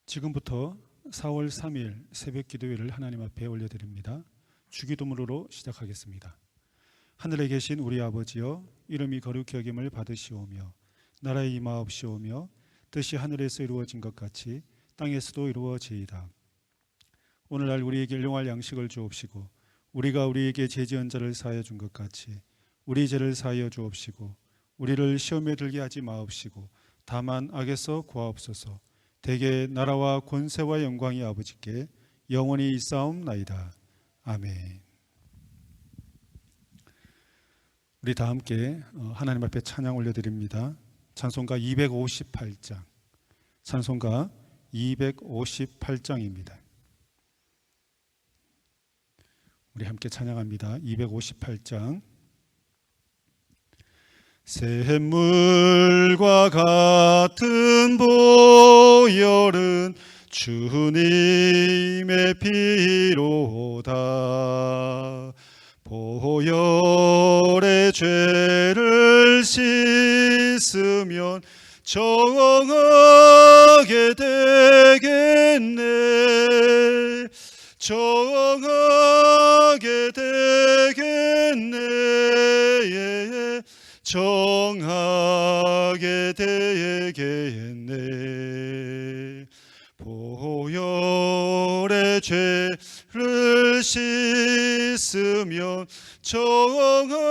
지금부터 4월 3일 새벽 기도회를 하나님 앞에 올려드립니다. 주기도문으로 시작하겠습니다. 하늘에 계신 우리 아버지여, 이름이 거룩히 여김을 받으시오며 나라의 임하옵시오며 뜻이 하늘에서 이루어진 것 같이 땅에서도 이루어지이다. 오늘날 우리에게 일용할 양식을 주옵시고 우리가 우리에게 죄지은 자를 사하여 준 것 같이 우리 죄를 사하여 주옵시고 우리를 시험에 들게 하지 마옵시고 다만 악에서 구하옵소서. 대개 나라와 권세와 영광이 아버지께 영원히 있사옵나이다. 아멘. 우리 다 함께 하나님 앞에 찬양 올려드립니다. 찬송가 258장, 찬송가 258장입니다. 우리 함께 찬양합니다. 258장. 샘물과 같은 보혈은 주님의 피로다. 보혈의 죄를 씻으면 정하게 되겠네. 정하게 되겠네. 정하게 되겠네. 보혈의 죄를 씻으면 정하게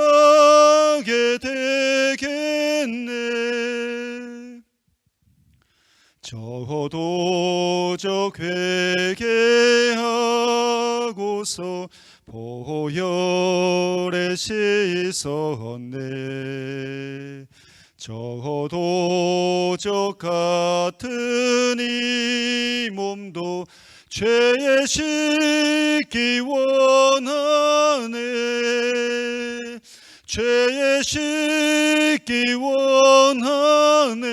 되겠네. 저도적 회개하고서 보혈에 씻었네. 저도적 같은 이 몸도 죄에 씻기 원하네. 죄에 씻기 원하네.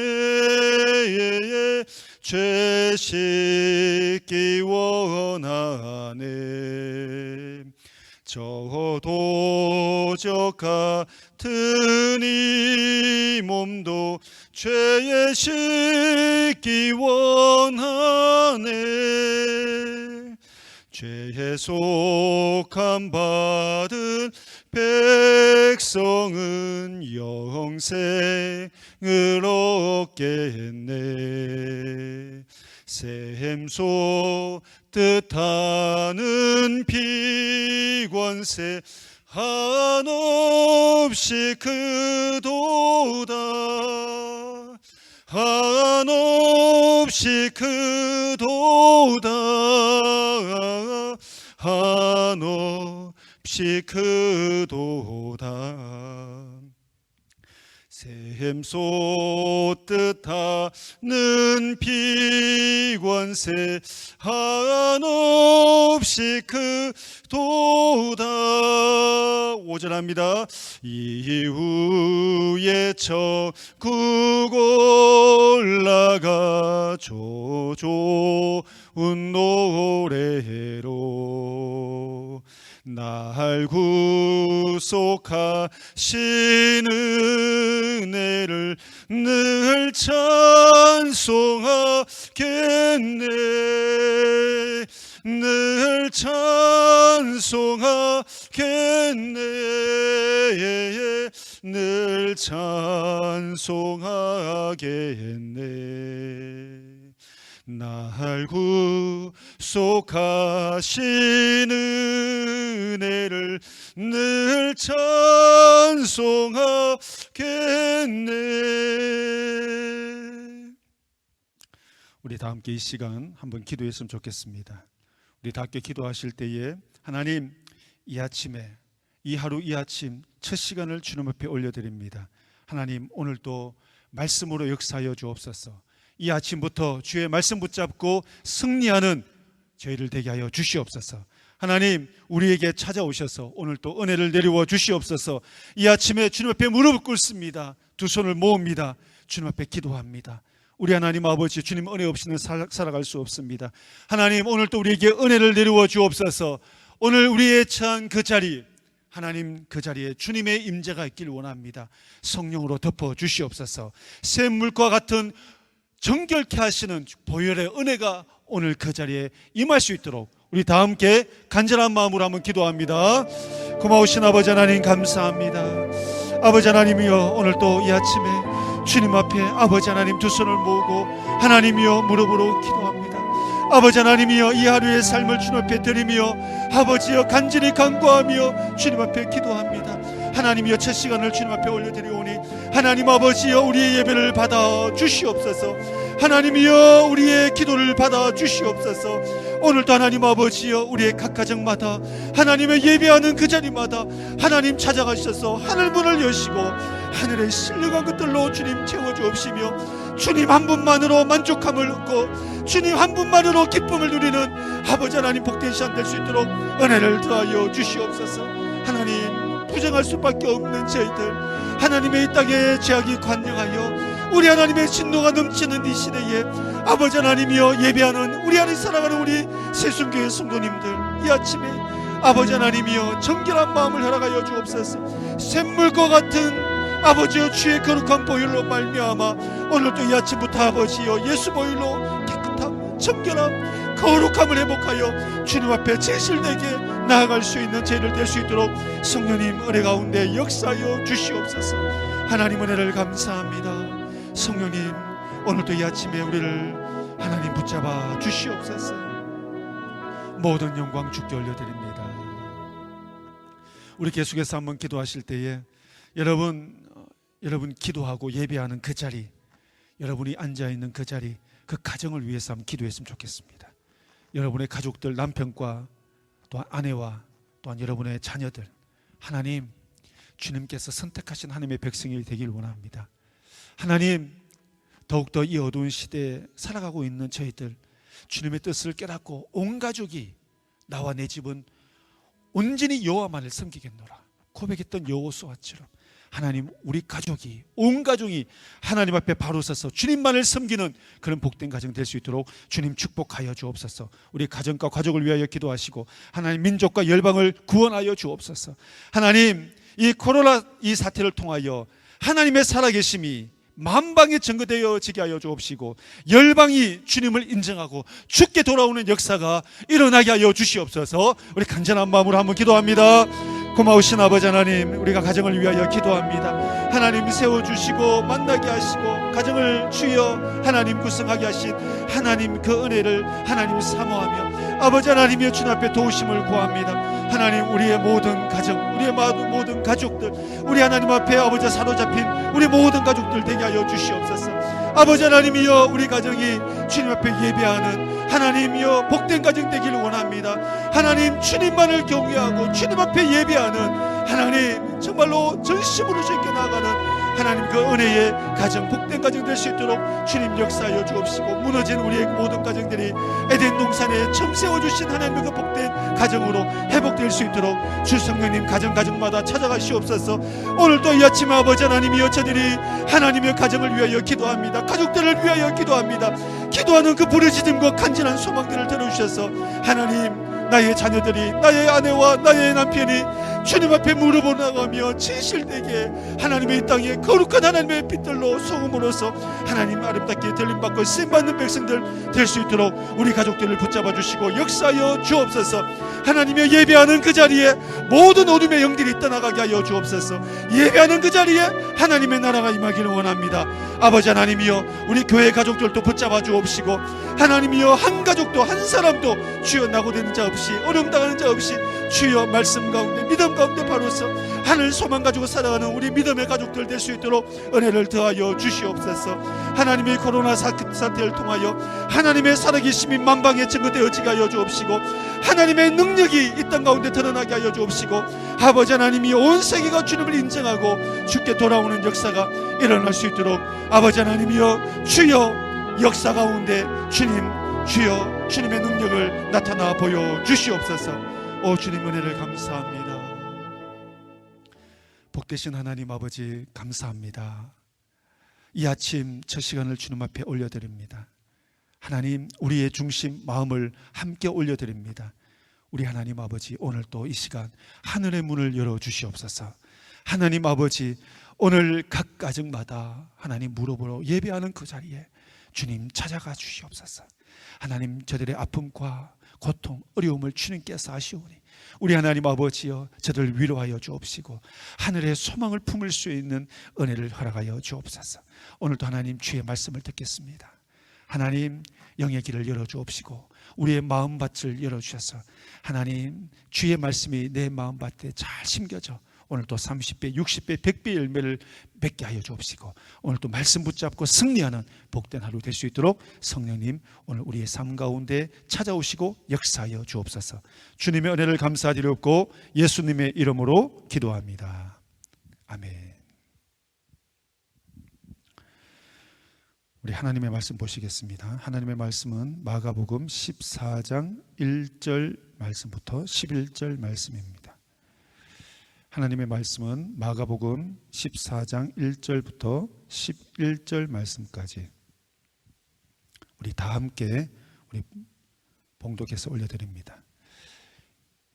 죄 씻기 원하네. 저도적 같은 이 몸도 죄에 씻기 원하네. 죄에 속함 받은 백성은 영생을 얻겠네. 샘소 뜻하는 피권세 한없이 크도다. 한없이 크도다. 한없이 크도다. 샘소 뜻하는 피권세 한없이 크도다. 5절합니다. 이후에 천국 올라가죠. 좋은 노래로 날 구속하신 은혜를 늘 찬송하겠네. 늘 찬송하겠네. 늘 찬송하겠네. 날 구속하신 은혜를 늘 찬송하겠네. 우리 다 함께 이 시간 한번 기도했으면 좋겠습니다. 우리 다 함께 기도하실 때에 하나님, 이 아침에 이 하루 이 아침 첫 시간을 주님 앞에 올려드립니다. 하나님, 오늘도 말씀으로 역사하여 주옵소서. 이 아침부터 주의 말씀 붙잡고 승리하는 저희를 되게 하여 주시옵소서. 하나님, 우리에게 찾아오셔서 오늘 또 은혜를 내려와 주시옵소서. 이 아침에 주님 앞에 무릎을 꿇습니다. 두 손을 모읍니다. 주님 앞에 기도합니다. 우리 하나님 아버지, 주님 은혜 없이는 살아갈 수 없습니다. 하나님, 오늘 또 우리에게 은혜를 내려와 주옵소서. 오늘 우리의 처한 그 자리, 하나님 그 자리에 주님의 임재가 있길 원합니다. 성령으로 덮어 주시옵소서. 샘물과 같은 정결케 하시는 보혈의 은혜가 오늘 그 자리에 임할 수 있도록 우리 다 함께 간절한 마음으로 한번 기도합니다. 고마우신 아버지 하나님 감사합니다. 아버지 하나님이여, 오늘 또 이 아침에 주님 앞에 아버지 하나님 두 손을 모으고 하나님이여 무릎으로 기도합니다. 아버지 하나님이여, 이 하루의 삶을 주님 앞에 드리며 아버지여 간절히 간구하며 주님 앞에 기도합니다. 하나님이여, 첫 시간을 주님 앞에 올려드리오니 하나님 아버지여, 우리의 예배를 받아 주시옵소서. 하나님이여, 우리의 기도를 받아 주시옵소서. 오늘도 하나님 아버지여, 우리의 각 가정마다 하나님의 예배하는 그 자리마다 하나님 찾아가셔서 하늘문을 여시고 하늘의 신령한 것들로 주님 채워주옵시며 주님 한 분만으로 만족함을 얻고 주님 한 분만으로 기쁨을 누리는 아버지 하나님 복된 시간 될 수 있도록 은혜를 더하여 주시옵소서. 하나님, 부정할 수밖에 없는 저희들, 하나님의 이 땅에 죄악이 관영하여 우리 하나님의 진노가 넘치는 이 시대에 아버지 하나님이여, 예배하는 우리 안에 살아가는 우리 새순교회 성도님들, 이 아침에 아버지 하나님이여 정결한 마음을 허락하여 주옵소서. 샘물과 같은 아버지여 주의 거룩한 보혈로 말미암아 오늘도 이 아침부터 아버지여 예수 보혈로 깨끗함, 정결함, 거룩함을 회복하여 주님 앞에 진실되게 나아갈 수 있는 죄를 될 수 있도록 성령님 은혜 가운데 역사하여 주시옵소서. 하나님 은혜를 감사합니다. 성령님, 오늘도 이 아침에 우리를 하나님 붙잡아 주시옵소서. 모든 영광 주께 올려드립니다. 우리 계속해서 한번 기도하실 때에 여러분 기도하고 예배하는 그 자리, 여러분이 앉아있는 그 자리, 그 가정을 위해서 한번 기도했으면 좋겠습니다. 여러분의 가족들, 남편과 또한 아내와 또한 여러분의 자녀들, 하나님, 주님께서 선택하신 하나님의 백성이 되길 원합니다. 하나님, 더욱더 이 어두운 시대에 살아가고 있는 저희들, 주님의 뜻을 깨닫고 온 가족이, 나와 내 집은 온전히 여호와만을 섬기겠노라 고백했던 여호수아처럼 하나님, 우리 가족이, 온 가족이 하나님 앞에 바로 서서 주님만을 섬기는 그런 복된 가정 될 수 있도록 주님 축복하여 주옵소서. 우리 가정과 가족을 위하여 기도하시고 하나님, 민족과 열방을 구원하여 주옵소서. 하나님, 이 코로나 이 사태를 통하여 하나님의 살아계심이 만방에 증거되어지게 하여 주옵시고 열방이 주님을 인정하고 주께 돌아오는 역사가 일어나게 하여 주시옵소서. 우리 간절한 마음으로 한번 기도합니다. 고마우신 아버지 하나님, 우리가 가정을 위하여 기도합니다. 하나님 세워주시고 만나게 하시고 가정을 주여 하나님 구성하게 하신 하나님 그 은혜를 하나님 사모하며 아버지 하나님의 주님 앞에 도우심을 구합니다. 하나님, 우리의 모든 가정, 우리의 모든 가족들, 우리 하나님 앞에 아버지 사로잡힌 우리 모든 가족들 되게 하여 주시옵소서. 아버지 하나님이여, 우리 가정이 주님 앞에 예배하는 하나님이여 복된 가정 되기를 원합니다. 하나님, 주님만을 경외하고 주님 앞에 예배하는 하나님, 정말로 전심으로 주님께 나아가는 하나님 그 은혜의 가정, 복된 가정 될 수 있도록 주님 역사하여 주옵시고 무너진 우리의 모든 가정들이 에덴 동산에 처음 세워주신 하나님의 그 복된 가정으로 회복될 수 있도록 주 성령님 가정마다 찾아가시옵소서. 오늘도 이 아침에 아버지 하나님이여, 저들이 하나님의 가정을 위하여 기도합니다. 가족들을 위하여 기도합니다. 기도하는 그 부르짖음과 간절한 소망들을 들어주셔서 하나님, 나의 자녀들이, 나의 아내와 나의 남편이 주님 앞에 무릎을 나가며 진실되게 하나님의 이 땅에 거룩한 하나님의 빛들로 소금으로서 하나님 아름답게 들림받고 쓰임받는 백성들 될 수 있도록 우리 가족들을 붙잡아 주시고 역사하여 주옵소서. 하나님의 예배하는 그 자리에 모든 어둠의 영들이 떠나가게 하여 주옵소서. 예배하는 그 자리에 하나님의 나라가 임하기를 원합니다. 아버지 하나님이여, 우리 교회 가족들도 붙잡아 주옵시고 하나님이여, 한 가족도 한 사람도 주여 낙오되는 자 없이 어려움 당하는 자 없이 주여 말씀 가운데 믿음 가운데 바로서 하늘 소망 가지고 살아가는 우리 믿음의 가족들 될 수 있도록 은혜를 더하여 주시옵소서. 하나님의 코로나 사태를 통하여 하나님의 살아계심이 만방에 증거되어지게 하여 주옵시고 하나님의 능력이 이 땅 가운데 드러나게 하여 주옵시고 아버지 하나님이 온 세계가 주님을 인정하고 주께 돌아오는 역사가 일어날 수 있도록 아버지 하나님이여, 주여 역사 가운데 주여 주님의 능력을 나타나 보여 주시옵소서. 오 주님, 은혜를 감사합니다. 복되신 하나님 아버지 감사합니다. 이 아침 첫 시간을 주님 앞에 올려드립니다. 하나님, 우리의 중심 마음을 함께 올려드립니다. 우리 하나님 아버지, 오늘 또 이 시간 하늘의 문을 열어주시옵소서. 하나님 아버지, 오늘 각 가정마다 하나님 무릎으로 예배하는 그 자리에 주님 찾아가 주시옵소서. 하나님, 저들의 아픔과 고통, 어려움을 주님께서 아시오니 우리 하나님 아버지여, 저들을 위로하여 주옵시고 하늘의 소망을 품을 수 있는 은혜를 허락하여 주옵소서. 오늘도 하나님 주의 말씀을 듣겠습니다. 하나님, 영의 길을 열어주옵시고 우리의 마음밭을 열어주셔서 하나님, 주의 말씀이 내 마음밭에 잘 심겨져 오늘도 30배, 60배, 100배 열매를 맺게 하여 주옵시고 오늘도 말씀 붙잡고 승리하는 복된 하루 될 수 있도록 성령님, 오늘 우리의 삶 가운데 찾아오시고 역사하여 주옵소서. 주님의 은혜를 감사드리옵고 예수님의 이름으로 기도합니다. 아멘. 우리 하나님의 말씀 보시겠습니다. 하나님의 말씀은 마가복음 14장 1절 말씀부터 11절 말씀입니다. 하나님의 말씀은 마가복음 14장 1절부터 11절 말씀까지 우리 다 함께 우리 봉독해서 올려드립니다.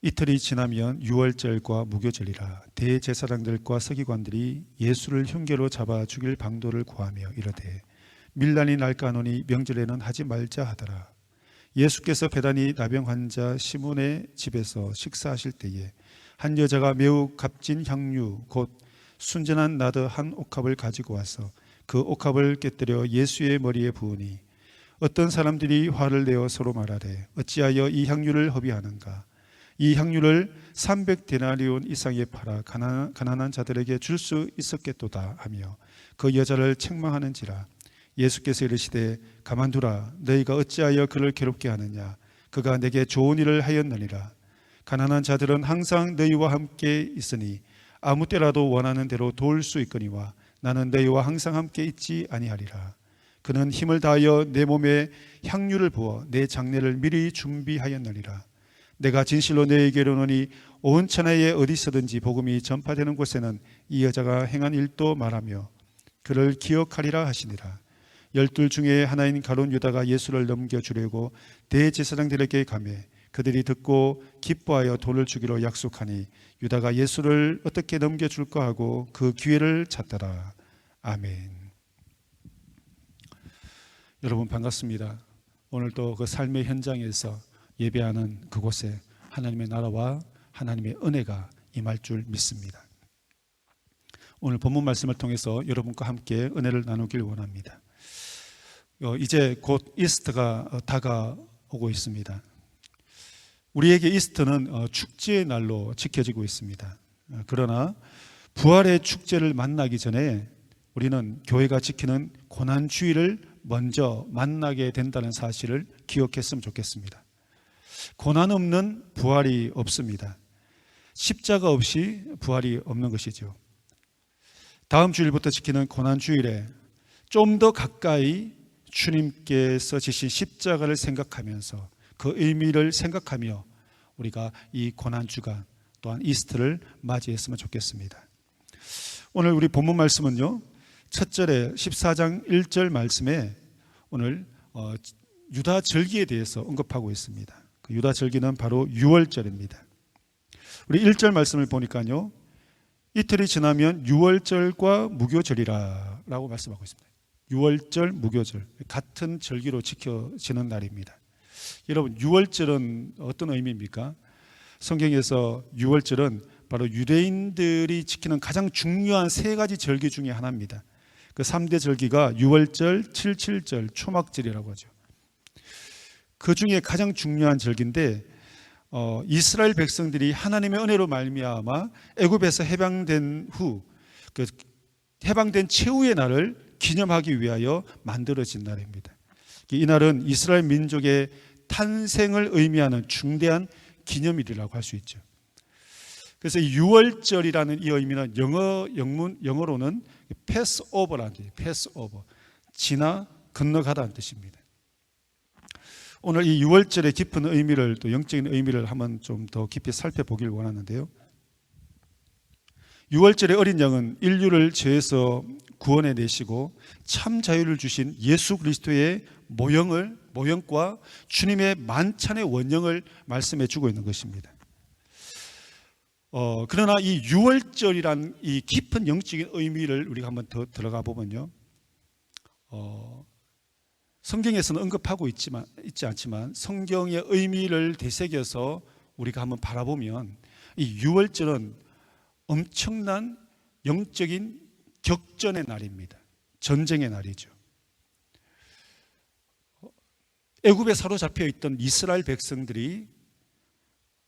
이틀이 지나면 유월절과 무교절이라 대제사장들과 서기관들이 예수를 흉계로 잡아 죽일 방도를 구하며 이르되 밀란이 날까노니 명절에는 하지 말자 하더라. 예수께서 베다니 나병 환자 시몬의 집에서 식사하실 때에 한 여자가 매우 값진 향유 곧 순전한 나드 한 옥합을 가지고 와서 그 옥합을 깨뜨려 예수의 머리에 부으니 어떤 사람들이 화를 내어 서로 말하되 어찌하여 이 향유를 허비하는가. 이 향유를 300데나리온 이상에 팔아 가난한 자들에게 줄 수 있었겠도다 하며 그 여자를 책망하는지라. 예수께서 이르시되 가만두라. 너희가 어찌하여 그를 괴롭게 하느냐. 그가 내게 좋은 일을 하였느니라. 가난한 자들은 항상 너희와 함께 있으니 아무 때라도 원하는 대로 도울 수 있거니와 나는 너희와 항상 함께 있지 아니하리라. 그는 힘을 다하여 내 몸에 향유를 부어 내 장례를 미리 준비하였느니라. 내가 진실로 너희에게 이르노니 온 천하에 어디서든지 복음이 전파되는 곳에는 이 여자가 행한 일도 말하며 그를 기억하리라 하시니라. 12 중에 하나인 가룟 유다가 예수를 넘겨주려고 대제사장들에게 가매 그들이 듣고 기뻐하여 돈을 주기로 약속하니 유다가 예수를 어떻게 넘겨줄까 하고 그 기회를 찾더라. 아멘. 여러분 반갑습니다. 오늘도 그 삶의 현장에서 예배하는 그곳에 하나님의 나라와 하나님의 은혜가 임할 줄 믿습니다. 오늘 본문 말씀을 통해서 여러분과 함께 은혜를 나누길 원합니다. 이제 곧 이스터가 다가오고 있습니다. 우리에게 이스터는 축제의 날로 지켜지고 있습니다. 그러나 부활의 축제를 만나기 전에 우리는 교회가 지키는 고난주일을 먼저 만나게 된다는 사실을 기억했으면 좋겠습니다. 고난 없는 부활이 없습니다. 십자가 없이 부활이 없는 것이죠. 다음 주일부터 지키는 고난주일에 좀 더 가까이 주님께서 지신 십자가를 생각하면서 그 의미를 생각하며 우리가 이 고난주간 또한 이스터를 맞이했으면 좋겠습니다. 오늘 우리 본문 말씀은요, 첫 절에 14장 1절 말씀에 오늘 유다 절기에 대해서 언급하고 있습니다. 그 유다 절기는 바로 유월절입니다. 우리 1절 말씀을 보니까요, 이틀이 지나면 유월절과 무교절이라 라고 말씀하고 있습니다. 유월절, 무교절 같은 절기로 지켜지는 날입니다. 여러분, 유월절은 어떤 의미입니까? 성경에서 유월절은 바로 유대인들이 지키는 가장 중요한 세 가지 절기 중에 하나입니다. 그 3대 절기가 유월절, 칠칠절, 초막절이라고 하죠. 그 중에 가장 중요한 절기인데 이스라엘 백성들이 하나님의 은혜로 말미암아 애굽에서 해방된 후 그 해방된 최후의 날을 기념하기 위하여 만들어진 날입니다. 이 날은 이스라엘 민족의 탄생을 의미하는 중대한 기념일이라고 할 수 있죠. 그래서 이 유월절이라는 이 의미는 영어로는 패스오버라는 뜻이에요. 패스오버, 지나 건너가다는 뜻입니다. 오늘 이 유월절의 깊은 의미를, 또 영적인 의미를 한번 좀 더 깊이 살펴보길 원하는데요. 유월절의 어린 양은 인류를 죄에서 구원해 내시고 참 자유를 주신 예수 그리스도의 모형과 주님의 만찬의 원형을 말씀해 주고 있는 것입니다. 그러나 이 유월절이란 이 깊은 영적인 의미를 우리가 한번 더 들어가 보면요, 성경에서는 언급하고 있지 않지만 성경의 의미를 되새겨서 우리가 한번 바라보면 이 유월절은 엄청난 영적인 격전의 날입니다. 전쟁의 날이죠. 애굽에 사로잡혀 있던 이스라엘 백성들이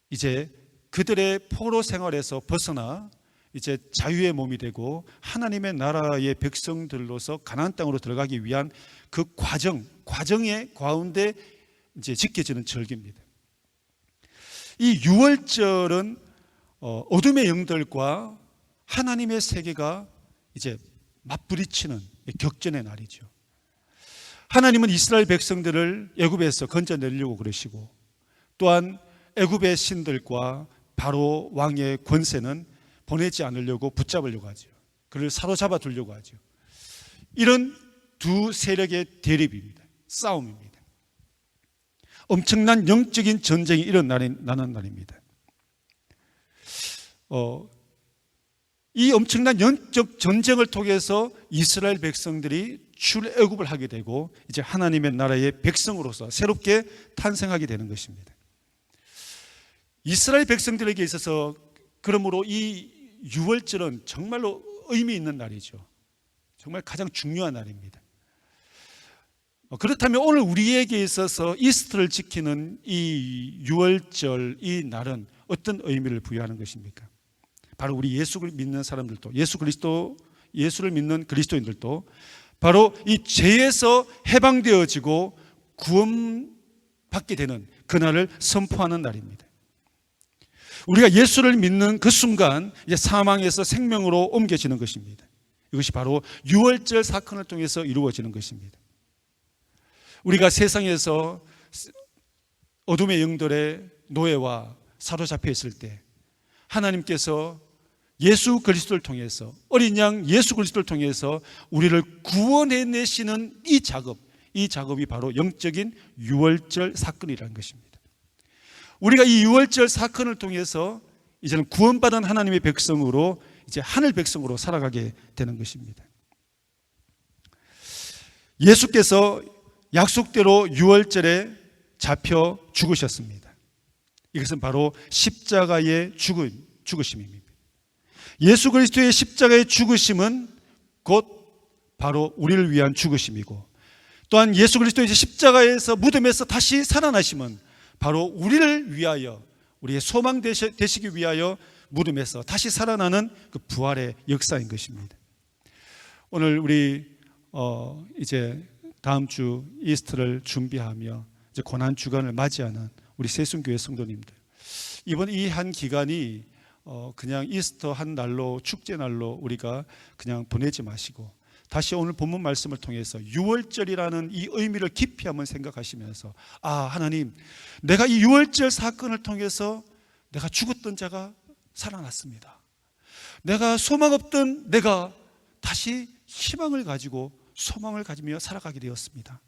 이제 그들의 포로 생활에서 벗어나 이제 자유의 몸이 되고 하나님의 나라의 백성들로서 가나안 땅으로 들어가기 위한 그 과정의 가운데 이제 지켜지는 절기입니다. 이 유월절은 어둠의 영들과 하나님의 세계가 이제 맞부딪히는 격전의 날이죠. 하나님은 이스라엘 백성들을 애굽에서 건져내려고 그러시고, 또한 애굽의 신들과 바로 왕의 권세는 보내지 않으려고 붙잡으려고 하죠. 그를 사로잡아 두려고 하죠. 이런 두 세력의 대립입니다. 싸움입니다. 엄청난 영적인 전쟁이 일어나는 날입니다. 이 엄청난 영적 전쟁을 통해서 이스라엘 백성들이 출애굽을 하게 되고 이제 하나님의 나라의 백성으로서 새롭게 탄생하게 되는 것입니다. 이스라엘 백성들에게 있어서 그러므로 이 유월절은 정말로 의미 있는 날이죠. 정말 가장 중요한 날입니다. 그렇다면 오늘 우리에게 있어서 이스터를 지키는 이 유월절, 이 날은 어떤 의미를 부여하는 것입니까? 바로 우리 예수를 믿는 사람들도, 예수를 믿는 그리스도인들도 바로 이 죄에서 해방되어지고 구원받게 되는 그날을 선포하는 날입니다. 우리가 예수를 믿는 그 순간 이제 사망에서 생명으로 옮겨지는 것입니다. 이것이 바로 유월절 사건을 통해서 이루어지는 것입니다. 우리가 세상에서 어둠의 영들의 노예와 사로잡혀 있을 때 하나님께서 예수 그리스도를 통해서, 어린 양 예수 그리스도를 통해서 우리를 구원해내시는 이 작업이 바로 영적인 유월절 사건이라는 것입니다. 우리가 이 유월절 사건을 통해서 이제는 구원받은 하나님의 백성으로, 이제 하늘 백성으로 살아가게 되는 것입니다. 예수께서 약속대로 유월절에 잡혀 죽으셨습니다. 이것은 바로 십자가의 죽으심입니다. 예수 그리스도의 십자가의 죽으심은 곧 바로 우리를 위한 죽으심이고, 또한 예수 그리스도의 십자가에서 무덤에서 다시 살아나심은 바로 우리를 위하여, 우리의 소망 되시기 위하여 무덤에서 다시 살아나는 그 부활의 역사인 것입니다. 오늘 우리 이제 다음 주 이스터를 준비하며 이제 고난 주간을 맞이하는 우리 세순교회 성도님들, 이번 이 한 기간이 그냥 이스터 한 날로, 축제 날로 우리가 그냥 보내지 마시고 다시 오늘 본문 말씀을 통해서 유월절이라는 이 의미를 깊이 한번 생각하시면서, 아, 하나님, 내가 이 유월절 사건을 통해서 내가 죽었던 자가 살아났습니다. 내가 소망 없던 내가 다시 희망을 가지고 소망을 가지며 살아가게 되었습니다.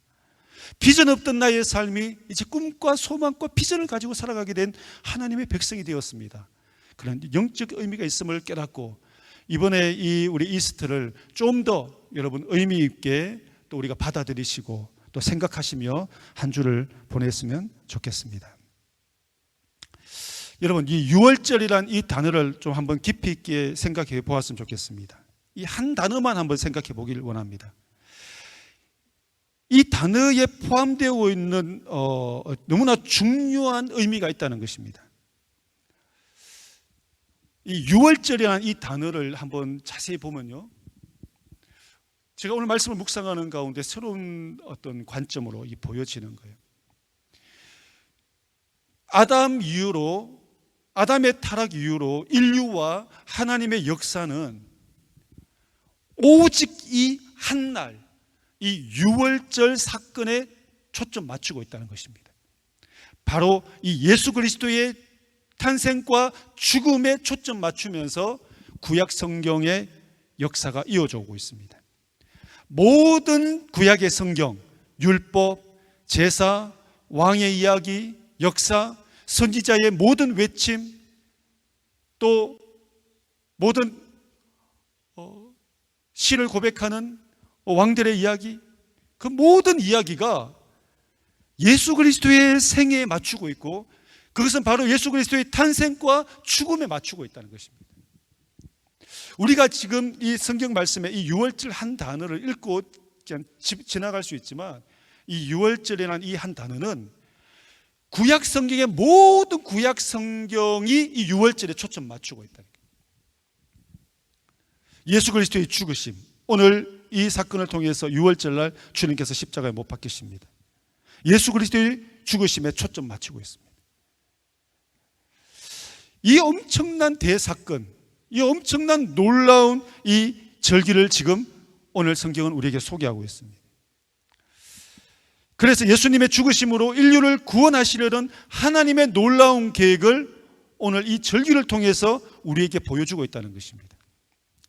비전 없던 나의 삶이 이제 꿈과 소망과 비전을 가지고 살아가게 된 하나님의 백성이 되었습니다. 그런 영적 의미가 있음을 깨닫고 이번에 이 우리 이스터를 좀 더 여러분 의미 있게 또 우리가 받아들이시고 또 생각하시며 한 주를 보냈으면 좋겠습니다. 여러분, 이 유월절이란 이 단어를 좀 한번 깊이 있게 생각해 보았으면 좋겠습니다. 이 한 단어만 한번 생각해 보길 원합니다. 이 단어에 포함되어 있는 너무나 중요한 의미가 있다는 것입니다. 이 유월절이라는 이 단어를 한번 자세히 보면요, 제가 오늘 말씀을 묵상하는 가운데 새로운 어떤 관점으로 보여지는 거예요. 아담의 타락 이후로 인류와 하나님의 역사는 오직 이 한 날, 이 유월절 사건에 초점 맞추고 있다는 것입니다. 바로 이 예수 그리스도의 탄생과 죽음에 초점 맞추면서 구약 성경의 역사가 이어져 오고 있습니다. 모든 구약의 성경, 율법, 제사, 왕의 이야기, 역사, 선지자의 모든 외침, 또 모든 시를 고백하는 왕들의 이야기, 그 모든 이야기가 예수 그리스도의 생애에 맞추고 있고, 그것은 바로 예수 그리스도의 탄생과 죽음에 맞추고 있다는 것입니다. 우리가 지금 이 성경 말씀에 이 유월절 한 단어를 읽고 그냥 지나갈 수 있지만, 이 유월절이라는 이 한 단어는 구약 성경의 모든 구약 성경이 이 유월절에 초점 맞추고 있다는 거예요. 예수 그리스도의 죽으심, 오늘 이 사건을 통해서 유월절날 주님께서 십자가에 못 박히십니다. 예수 그리스도의 죽으심에 초점 맞추고 있습니다. 이 엄청난 대사건, 이 엄청난 놀라운 이 절기를 지금 오늘 성경은 우리에게 소개하고 있습니다. 그래서 예수님의 죽으심으로 인류를 구원하시려는 하나님의 놀라운 계획을 오늘 이 절기를 통해서 우리에게 보여주고 있다는 것입니다.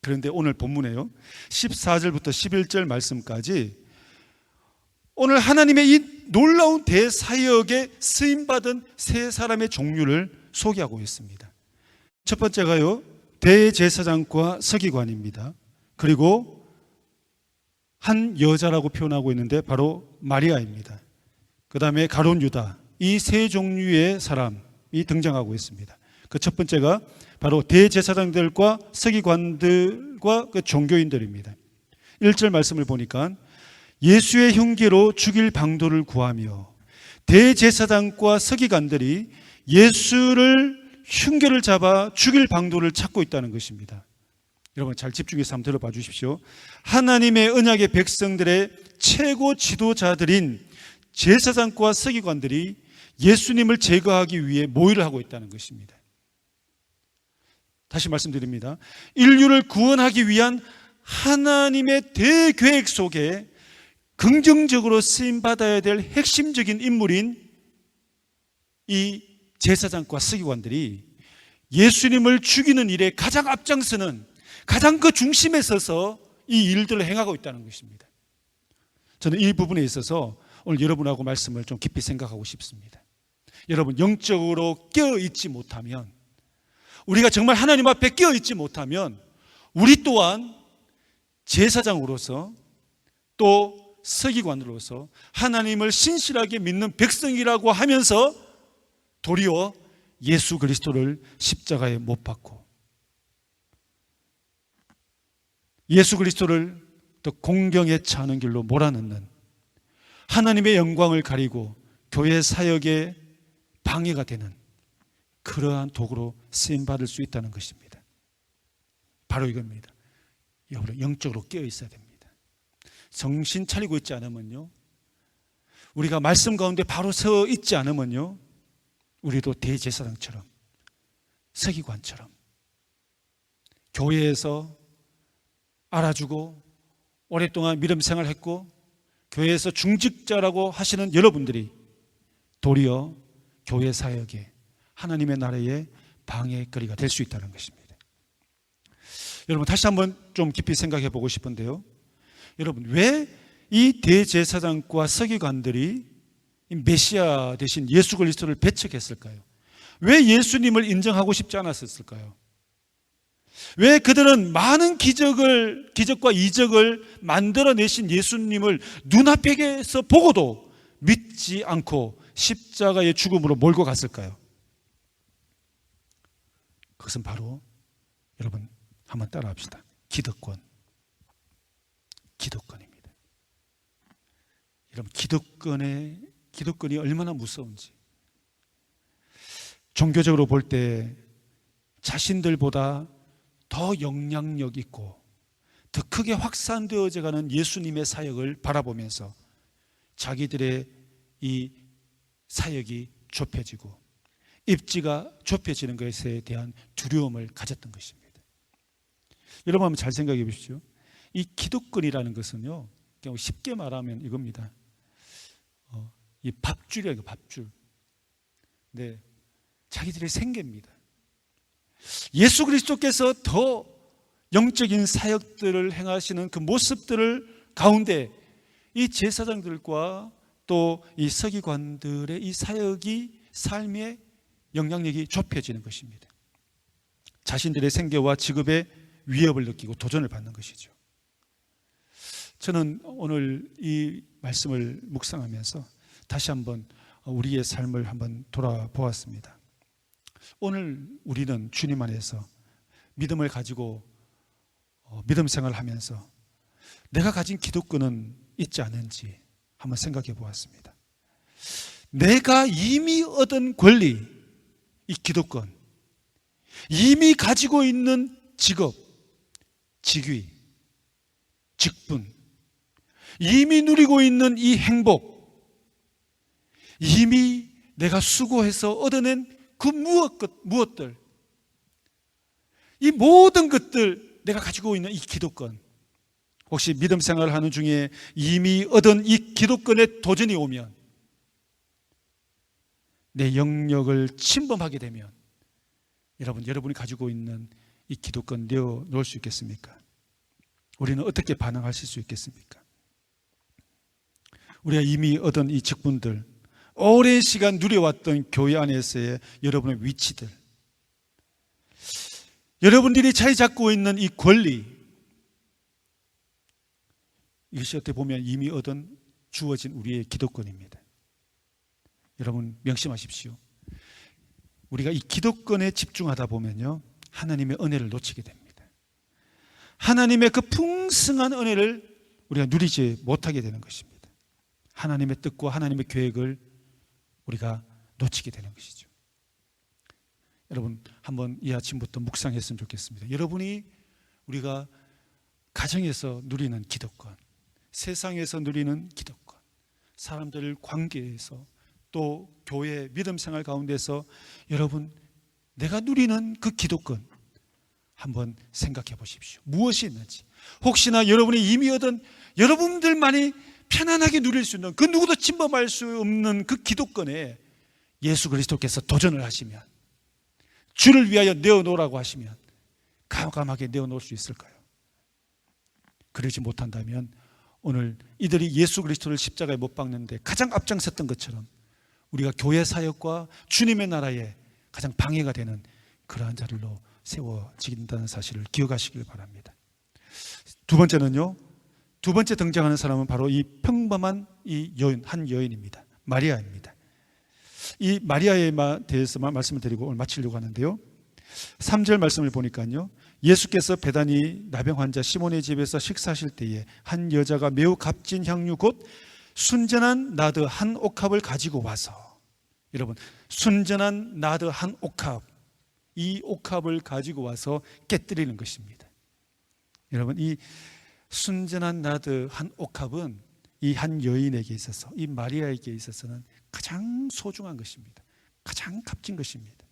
그런데 오늘 본문에요, 14절부터 11절 말씀까지 오늘 하나님의 이 놀라운 대사역에 쓰임받은 세 사람의 종류를 소개하고 있습니다. 첫 번째가요, 대제사장과 서기관입니다. 그리고 한 여자라고 표현하고 있는데 바로 마리아입니다. 그 다음에 가룟 유다, 이 세 종류의 사람이 등장하고 있습니다. 그 첫 번째가 바로 대제사장들과 서기관들과 그 종교인들입니다. 1절 말씀을 보니까 예수의 흉계로 죽일 방도를 구하며 대제사장과 서기관들이 예수를 흉계를 잡아 죽일 방도를 찾고 있다는 것입니다. 여러분 잘 집중해서 한번 들어봐 주십시오. 하나님의 언약의 백성들의 최고 지도자들인 제사장과 서기관들이 예수님을 제거하기 위해 모의를 하고 있다는 것입니다. 다시 말씀드립니다. 인류를 구원하기 위한 하나님의 대계획 속에 긍정적으로 쓰임받아야 될 핵심적인 인물인 이 제사장과 서기관들이 예수님을 죽이는 일에 가장 앞장서는, 가장 그 중심에 서서 이 일들을 행하고 있다는 것입니다. 저는 이 부분에 있어서 오늘 여러분하고 말씀을 좀 깊이 생각하고 싶습니다. 여러분, 영적으로 깨어있지 못하면, 우리가 정말 하나님 앞에 깨어있지 못하면 우리 또한 제사장으로서 또 서기관으로서 하나님을 신실하게 믿는 백성이라고 하면서 도리어 예수 그리스도를 십자가에 못 박고 예수 그리스도를 더 공경에 차는 길로 몰아넣는, 하나님의 영광을 가리고 교회 사역에 방해가 되는 그러한 도구로 쓰임받을 수 있다는 것입니다. 바로 이겁니다. 여러분, 영적으로 깨어 있어야 됩니다. 정신 차리고 있지 않으면요, 우리가 말씀 가운데 바로 서 있지 않으면요, 우리도 대제사장처럼 서기관처럼 교회에서 알아주고 오랫동안 믿음 생활했고 교회에서 중직자라고 하시는 여러분들이 도리어 교회 사역에, 하나님의 나라의 방해거리가 될 수 있다는 것입니다. 여러분, 다시 한번 좀 깊이 생각해 보고 싶은데요, 여러분, 왜 이 대제사장과 서기관들이 메시아 대신 예수 그리스도를 배척했을까요? 왜 예수님을 인정하고 싶지 않았을까요? 왜 그들은 많은 기적과 이적을 만들어내신 예수님을 눈앞에서 보고도 믿지 않고 십자가의 죽음으로 몰고 갔을까요? 그것은 바로, 여러분 한번 따라합시다. 기득권입니다. 여러분, 기득권이 얼마나 무서운지. 종교적으로 볼 때 자신들보다 더 영향력 있고 더 크게 확산되어져 가는 예수님의 사역을 바라보면서 자기들의 이 사역이 좁혀지고 입지가 좁혀지는 것에 대한 두려움을 가졌던 것입니다. 여러분 한번 잘 생각해 보십시오. 이 기득권이라는 것은요, 그냥 쉽게 말하면 이겁니다. 이 밥줄이에요, 밥줄. 네, 자기들의 생계입니다. 예수 그리스도께서 더 영적인 사역들을 행하시는 그 모습들을 가운데 이 제사장들과 또 이 서기관들의 이 사역이, 삶의 영향력이 좁혀지는 것입니다. 자신들의 생계와 직업에 위협을 느끼고 도전을 받는 것이죠. 저는 오늘 이 말씀을 묵상하면서 다시 한번 우리의 삶을 한번 돌아보았습니다. 오늘 우리는 주님 안에서 믿음을 가지고 믿음 생활을 하면서 내가 가진 기독권은 있지 않은지 한번 생각해 보았습니다. 내가 이미 얻은 권리, 이 기독권, 이미 가지고 있는 직업, 직위, 직분, 이미 누리고 있는 이 행복, 이미 내가 수고해서 얻어낸 그 무엇들, 이 모든 것들 내가 가지고 있는 이 기독권, 혹시 믿음 생활을 하는 중에 이미 얻은 이 기독권에 도전이 오면 내 영역을 침범하게 되면 여러분이 가지고 있는 이 기독권 내어놓을 수 있겠습니까? 우리는 어떻게 반응하실 수 있겠습니까? 우리가 이미 얻은 이 직분들, 오랜 시간 누려왔던 교회 안에서의 여러분의 위치들, 여러분들이 자리 잡고 있는 이 권리, 이것이 어떻게 보면 이미 얻은 주어진 우리의 기독권입니다. 여러분 명심하십시오. 우리가 이 기독권에 집중하다 보면요, 하나님의 은혜를 놓치게 됩니다. 하나님의 그 풍성한 은혜를 우리가 누리지 못하게 되는 것입니다. 하나님의 뜻과 하나님의 계획을 우리가 놓치게 되는 것이죠. 여러분 한번 이 아침부터 묵상했으면 좋겠습니다. 여러분이 우리가 가정에서 누리는 기독권, 세상에서 누리는 기독권, 사람들 관계에서 또 교회 믿음 생활 가운데서 여러분 내가 누리는 그 기독권 한번 생각해 보십시오. 무엇이 있는지, 혹시나 여러분이 이미 얻은 여러분들만이 편안하게 누릴 수 있는 그 누구도 침범할 수 없는 그 기독권에 예수 그리스도께서 도전을 하시면, 주를 위하여 내어놓으라고 하시면 과감하게 내어놓을 수 있을까요? 그러지 못한다면 오늘 이들이 예수 그리스도를 십자가에 못 박는데 가장 앞장섰던 것처럼 우리가 교회 사역과 주님의 나라에 가장 방해가 되는 그러한 자리로 세워진다는 사실을 기억하시길 바랍니다. 두 번째는요, 두 번째 등장하는 사람은 바로 이 평범한 이 여인, 한 여인입니다. 마리아입니다. 이 마리아에 대해서만 말씀을 드리고 오늘 마치려고 하는데요, 3절 말씀을 보니까요, 예수께서 베다니 나병 환자 시몬의 집에서 식사하실 때에 한 여자가 매우 값진 향유 곧 순전한 나드 한 옥합을 가지고 와서, 여러분 순전한 나드 한 옥합, 이 옥합을 가지고 와서 깨뜨리는 것입니다. 여러분 이 순전한 나드 한 옥합은 이 한 여인에게 있어서, 이 마리아에게 있어서는 가장 소중한 것입니다. 가장 값진 것입니다.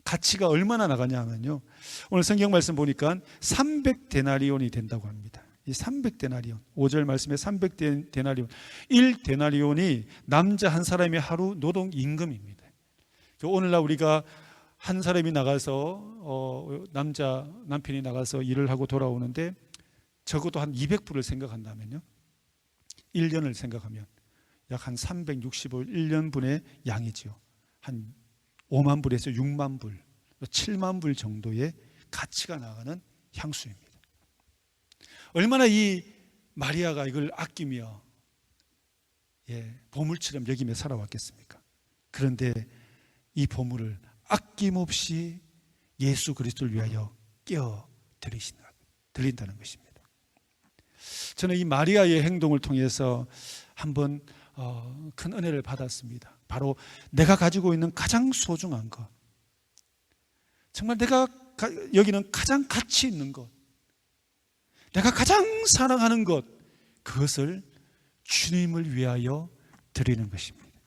가치가 얼마나 나가냐 하면요, 오늘 성경 말씀 보니까 300데나리온이 된다고 합니다. 이 300데나리온, 5절 말씀에 300데나리온, 1데나리온이 남자 한 사람의 하루 노동 임금입니다. 오늘날 우리가 한 사람이 나가서 남편이 나가서 일을 하고 돌아오는데 적어도 한 200불을 생각한다면요, 1년을 생각하면 약 한 365일 1년분의 양이죠. 한 5만 불에서 6만 불, 7만 불 정도의 가치가 나가는 향수입니다. 얼마나 이 마리아가 이걸 아끼며 보물처럼 여기며 살아왔겠습니까? 그런데 이 보물을 아낌없이 예수 그리스도를 위하여 깨어 드린다는 것입니다. 저는 이 마리아의 행동을 통해서 한번 큰 은혜를 받았습니다. 바로 내가 가지고 있는 가장 소중한 것, 정말 내가 여기는 가장 가치 있는 것, 내가 가장 사랑하는 것, 그것을 주님을 위하여 드리는 것입니다.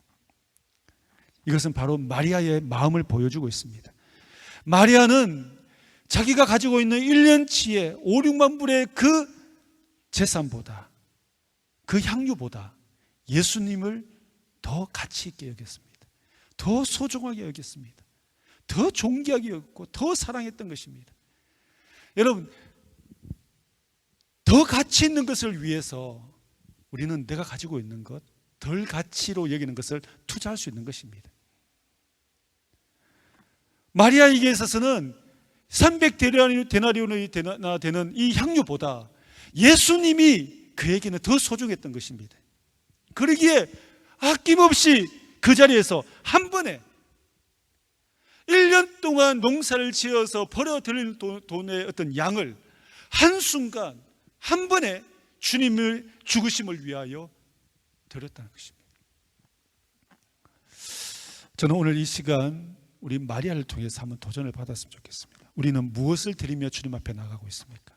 이것은 바로 마리아의 마음을 보여주고 있습니다. 마리아는 자기가 가지고 있는 1년치의 5, 6만 불의 그 재산보다, 그 향유보다 예수님을 더 가치 있게 여겼습니다. 더 소중하게 여겼습니다. 더 존귀하게 여겼고 더 사랑했던 것입니다. 여러분, 더 가치 있는 것을 위해서 우리는 내가 가지고 있는 것, 덜 가치로 여기는 것을 투자할 수 있는 것입니다. 마리아에게 있어서는 300데나리온이 되는 이 향유보다 예수님이 그에게는 더 소중했던 것입니다. 그러기에 아낌없이 그 자리에서 한 번에 1년 동안 농사를 지어서 벌어들일 돈의 어떤 양을 한순간 한 번에 주님의 죽으심을 위하여 드렸다는 것입니다. 저는 오늘 이 시간 우리 마리아를 통해서 한번 도전을 받았으면 좋겠습니다. 우리는 무엇을 드리며 주님 앞에 나가고 있습니까?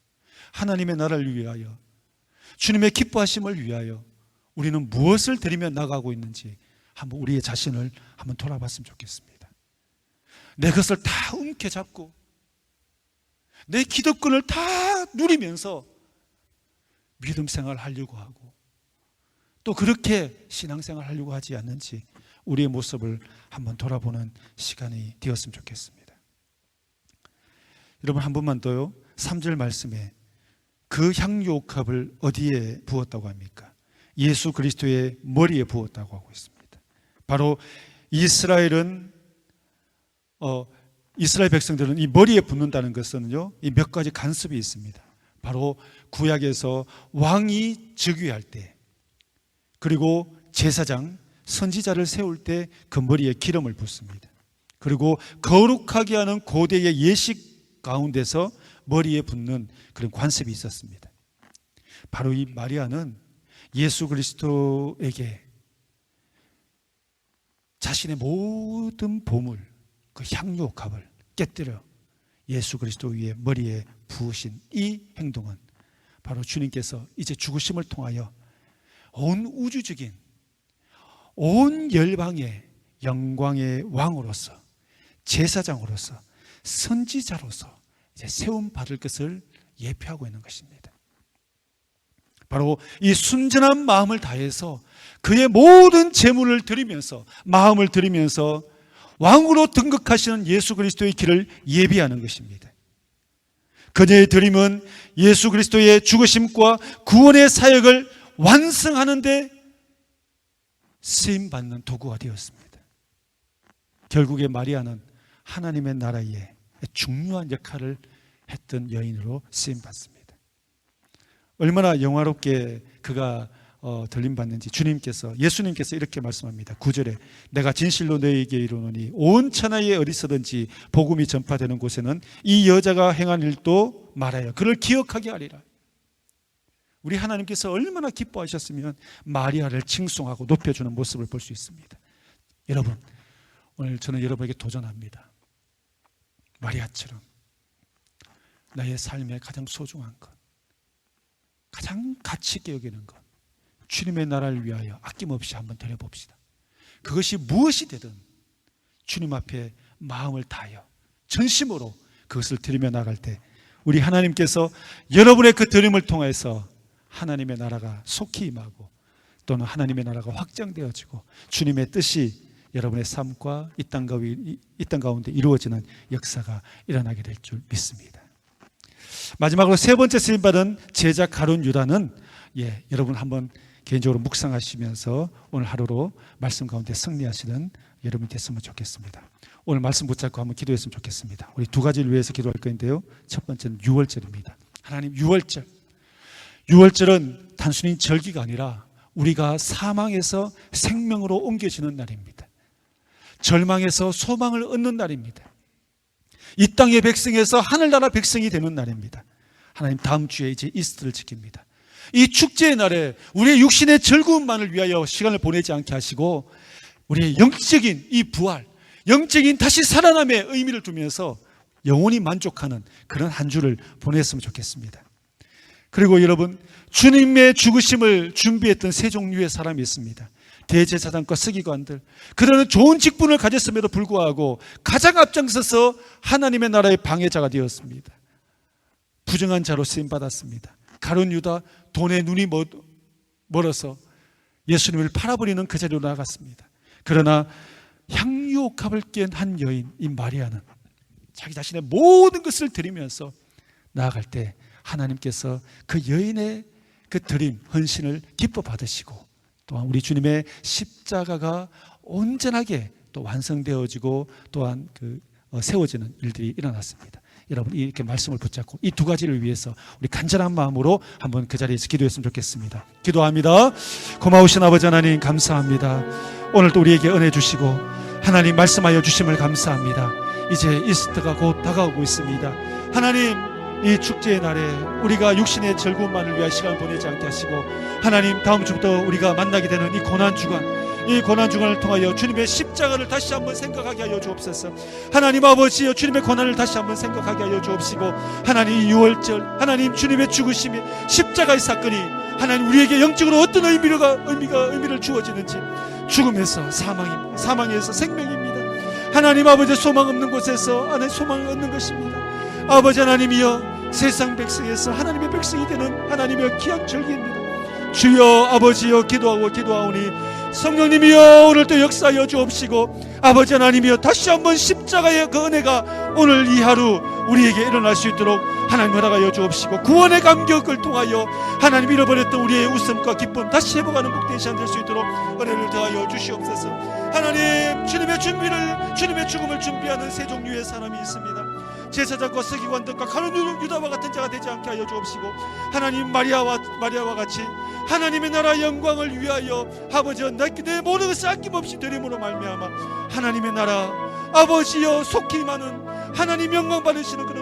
하나님의 나라를 위하여, 주님의 기뻐하심을 위하여 우리는 무엇을 드리며 나가고 있는지 한번 우리의 자신을 한번 돌아봤으면 좋겠습니다. 내 것을 다 움켜잡고 내 기득권을 다 누리면서 믿음 생활을 하려고 하고 또 그렇게 신앙생활을 하려고 하지 않는지 우리의 모습을 한번 돌아보는 시간이 되었으면 좋겠습니다. 여러분, 한 번만 더요. 3절 말씀에 그 향유옥합을 어디에 부었다고 합니까? 예수 그리스도의 머리에 부었다고 하고 있습니다. 바로 이스라엘 백성들은 이 머리에 붓는다는 것은요, 이 몇 가지 간섭이 있습니다. 바로 구약에서 왕이 즉위할 때, 그리고 제사장, 선지자를 세울 때 그 머리에 기름을 붓습니다. 그리고 거룩하게 하는 고대의 예식 가운데서 머리에 붓는 그런 관습이 있었습니다. 바로 이 마리아는 예수 그리스도에게 자신의 모든 보물, 그 향유옥합을 깨뜨려 예수 그리스도 위에 머리에 부으신 이 행동은 바로 주님께서 이제 죽으심을 통하여 온 우주적인 온 열방의 영광의 왕으로서, 제사장으로서, 선지자로서 이제 세움 받을 것을 예표하고 있는 것입니다. 바로 이 순전한 마음을 다해서 그의 모든 재물을 드리면서, 마음을 드리면서 왕으로 등극하시는 예수 그리스도의 길을 예비하는 것입니다. 그녀의 드림은 예수 그리스도의 죽으심과 구원의 사역을 완성하는 데 쓰임받는 도구가 되었습니다. 결국에 마리아는 하나님의 나라에 중요한 역할을 했던 여인으로 쓰임받습니다. 얼마나 영화롭게 그가 들림받는지 예수님께서 이렇게 말씀합니다. 9절에 내가 진실로 너희에게 이르노니 온 천하에 어디서든지 복음이 전파되는 곳에는 이 여자가 행한 일도 말하여 그를 기억하게 하리라. 우리 하나님께서 얼마나 기뻐하셨으면 마리아를 칭송하고 높여주는 모습을 볼 수 있습니다. 여러분, 오늘 저는 여러분에게 도전합니다. 마리아처럼 나의 삶의 가장 소중한 것, 가장 가치 있게 여기는 것, 주님의 나라를 위하여 아낌없이 한번 드려봅시다. 그것이 무엇이 되든 주님 앞에 마음을 다하여 전심으로 그것을 드리며 나갈 때 우리 하나님께서 여러분의 그 드림을 통해서 하나님의 나라가 속히 임하고 또는 하나님의 나라가 확장되어지고 주님의 뜻이 여러분의 삶과 이 땅 가운데 이루어지는 역사가 일어나게 될 줄 믿습니다. 마지막으로 세 번째 쓰임받은 제자 가룟 유다는 여러분 한번 개인적으로 묵상하시면서 오늘 하루로 말씀 가운데 승리하시는 여러분 됐으면 좋겠습니다. 오늘 말씀 붙잡고 한번 기도했으면 좋겠습니다. 우리 두 가지를 위해서 기도할 건데요. 첫 번째는 유월절입니다. 하나님, 유월절은 단순히 절기가 아니라 우리가 사망에서 생명으로 옮겨지는 날입니다. 절망에서 소망을 얻는 날입니다. 이 땅의 백성에서 하늘나라 백성이 되는 날입니다. 하나님, 다음 주에 이제 이스터를 지킵니다. 이 축제의 날에 우리의 육신의 즐거움만을 위하여 시간을 보내지 않게 하시고 우리의 영적인 이 부활, 영적인 다시 살아남의 의미를 두면서 영원히 만족하는 그런 한 주를 보냈으면 좋겠습니다. 그리고 여러분, 주님의 죽으심을 준비했던 세 종류의 사람이 있습니다. 대제사장과 서기관들, 그들은 좋은 직분을 가졌음에도 불구하고 가장 앞장서서 하나님의 나라의 방해자가 되었습니다. 부정한 자로 쓰임받았습니다. 가룟 유다, 돈에 눈이 멀어서 예수님을 팔아버리는 그 자리로 나갔습니다. 그러나 향유옥합을 깬 한 여인, 이 마리아는 자기 자신의 모든 것을 드리면서 나아갈 때 하나님께서 그 여인의 그 드림, 헌신을 기뻐 받으시고 또한 우리 주님의 십자가가 온전하게 또 완성되어지고 또한 세워지는 일들이 일어났습니다. 여러분 이렇게 말씀을 붙잡고 이 두 가지를 위해서 우리 간절한 마음으로 한번 그 자리에서 기도했으면 좋겠습니다. 기도합니다. 고마우신 아버지 하나님 감사합니다. 오늘도 우리에게 은혜 주시고 하나님 말씀하여 주심을 감사합니다. 이제 이스터가 곧 다가오고 있습니다. 하나님 이 축제의 날에 우리가 육신의 즐거움만을 위한 시간을 보내지 않게 하시고 하나님 다음 주부터 우리가 만나게 되는 이 고난주간 이 고난주간을 통하여 주님의 십자가를 다시 한번 생각하게 하여 주옵소서. 하나님 아버지여 주님의 고난을 다시 한번 생각하게 하여 주옵시고 하나님 이 유월절 하나님 주님의 죽으심이 십자가의 사건이 하나님 우리에게 영적으로 어떤 의미를 주어지는지 죽음에서 사망에서 생명입니다. 하나님 아버지 소망 없는 곳에서 하나님 소망을 얻는 것입니다. 아버지 하나님이여 세상 백성에서 하나님의 백성이 되는 하나님의 귀한 절기입니다. 주여 아버지여 기도하오니 성령님이여 오늘 또 역사하여 주옵시고 아버지 하나님이여 다시 한번 십자가의 그 은혜가 오늘 이 하루 우리에게 일어날 수 있도록 하나님 허락하여 주옵시고 구원의 감격을 통하여 하나님 잃어버렸던 우리의 웃음과 기쁨 다시 회복하는 복된 시간 될 수 있도록 은혜를 더하여 주시옵소서. 하나님 주님의 죽음을 준비하는 세 종류의 사람이 있습니다. 제사장과 서기관들과 가룟 유다와 같은 자가 되지 않게 하여 주옵시고 하나님 마리아와 같이 하나님의 나라 영광을 위하여 아버지여 내 모든 것을 아낌없이 드림으로 말미암아 하나님의 나라 아버지여 속히 많은 하나님 영광 받으시는 그런